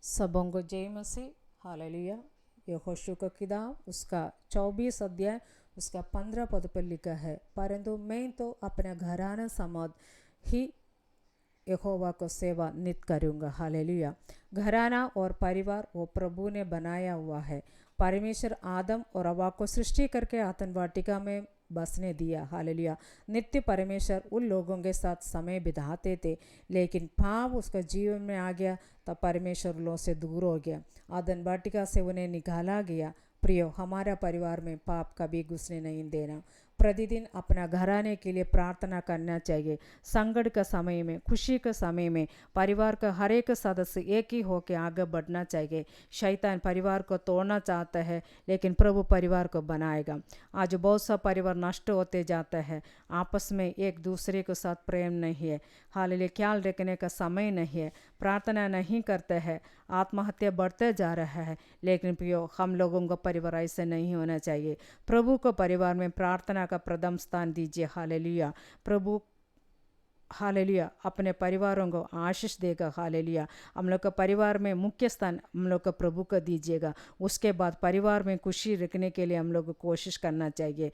सबों को जय मसीह। हालेलुया। यहोशू का किताब उसका 24 अध्याय उसका 15 पद पर लिखा है, परंतु मैं तो अपना घराना समाज ही यहोवा को सेवा नित करूँगा। हालेलुया। घराना और परिवार वो प्रभु ने बनाया हुआ है। परमेश्वर आदम और हवा को सृष्टि करके आतन वाटिका में बसने दिया। हालेलुया। नित्य परमेश्वर उन लोगों के साथ समय बिताते थे, लेकिन पाप उसका जीवन में आ गया तब परमेश्वर लोगों से दूर हो गया। आदन वाटिका से उन्हें निकाला गया। प्रियो, हमारा परिवार में पाप कभी घुसने नहीं देना। प्रतिदिन अपना घराने के लिए प्रार्थना करना चाहिए। संकट का समय में, खुशी के समय में परिवार का हर एक सदस्य एक ही होकर आगे बढ़ना चाहिए। शैतान परिवार को तोड़ना चाहता है, लेकिन प्रभु परिवार को बनाएगा। आज बहुत सा परिवार नष्ट होते जाता है। आपस में एक दूसरे के साथ प्रेम नहीं है। हालेलुया। ख्याल रखने का समय नहीं है। प्रार्थना नहीं करते हैं। आत्महत्या बढ़ते जा रहा है। लेकिन प्रियो, हम लोगों का परिवार ऐसे नहीं होना चाहिए। प्रभु को परिवार में प्रार्थना का प्रथम स्थान दीजिए। हालेलुया। प्रभु हालेलुया अपने परिवारों को आशीष देगा। हालेलुया। हम लोग का परिवार में मुख्य स्थान हम लोग का प्रभु को दीजिएगा। उसके बाद परिवार में खुशी रखने के लिए हम लोग को कोशिश करना चाहिए।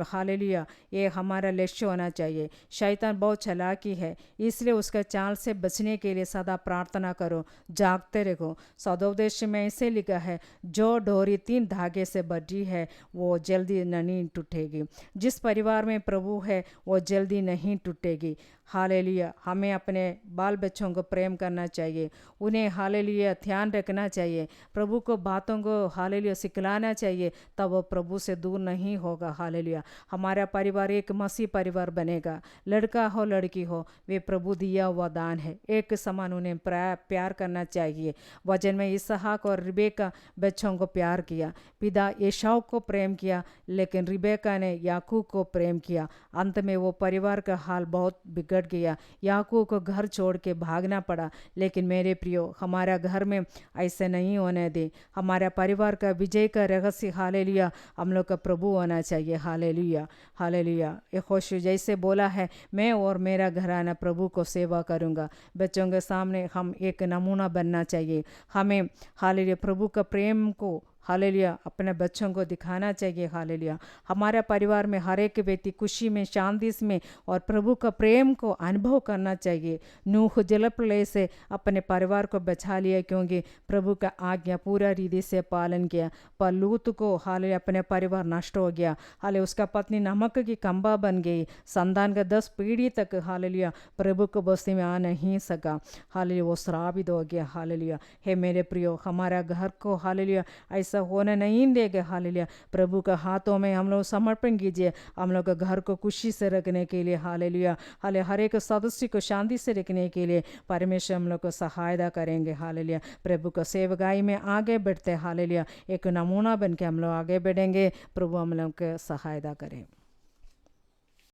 हालेलुया, ये हमारा लक्ष्य होना चाहिए। शैतान बहुत चालाकी है, इसलिए उसका चाल से बचने के लिए सदा प्रार्थना करो, जागते रहो। सदोपदेश में ऐसे लिखा है, जो डोरी 3 धागे से बंधी है वो जल्दी नहीं टूटेगी। जिस परिवार में प्रभु है वो जल्दी नहीं टूटेगी। हालेलुया। हमें अपने बाल बच्चों को प्रेम करना चाहिए, उन्हें हालेलुया ध्यान रखना चाहिए, प्रभु को बातों को हालेलुया सिखलाना चाहिए, तब वो प्रभु से दूर नहीं होगा। हालेलुया। हमारा परिवार एक मसीह परिवार बनेगा। लड़का हो लड़की हो, वे प्रभु दिया हुआ दान है। एक समान उन्हें प्यार करना चाहिए। वचन में इसहाक और रिबेका बच्चों को प्यार किया। पिता एसाव को प्रेम किया, लेकिन रिबेका ने याकूब को प्रेम किया। अंत में वो परिवार का हाल बहुत बिगड़ गया। याकूब को घर छोड़ के भागना पड़ा। लेकिन मेरे प्रियो, हमारा घर में ऐसे नहीं होने दे। हमारा परिवार का विजय का रहस्य हालेलुया हम लोग का प्रभु होना चाहिए। हालेलुया। हालेलुया। यहोशू जैसे बोला है, मैं और मेरा घराना प्रभु को सेवा करूँगा। बच्चों के सामने हम एक नमूना बनना चाहिए। हमें हालेलुया प्रभु का प्रेम को हालेलुया अपने बच्चों को दिखाना चाहिए। हालेलुया। हमारे परिवार में हर एक व्यक्ति खुशी में, शांति में और प्रभु का प्रेम को अनुभव करना चाहिए। नूह जलप्रलय से अपने परिवार को बचा लिया, क्योंकि प्रभु का आज्ञा पूरा रीति से पालन किया। पर लूत को हालेलुया अपने परिवार नष्ट हो गया। हालेलुया उसका पत्नी नमक की कंबा बन गई। संतान का 10 पीढ़ी तक हालेलुया प्रभु को बस्ती में आ नहीं सका। हालेलुया वो श्रापित हो गया। हालेलुया। हे मेरे प्रियो, हमारा घर को हालेलुया ऐसा होने नहीं देगा। हालेलुया प्रभु का हाथों में हम लोग समर्पण कीजिए। हम लोग घर को खुशी से रखने के लिए हालेलुया हर एक सदस्य को शांति से रखने के लिए परमेश्वर हम लोग को सहायता करेंगे। हालेलुया प्रभु को सेवकाई में आगे बढ़ते हालेलुया एक नमूना बन के हम लोग आगे बढ़ेंगे। प्रभु हम लोग को सहायता करें।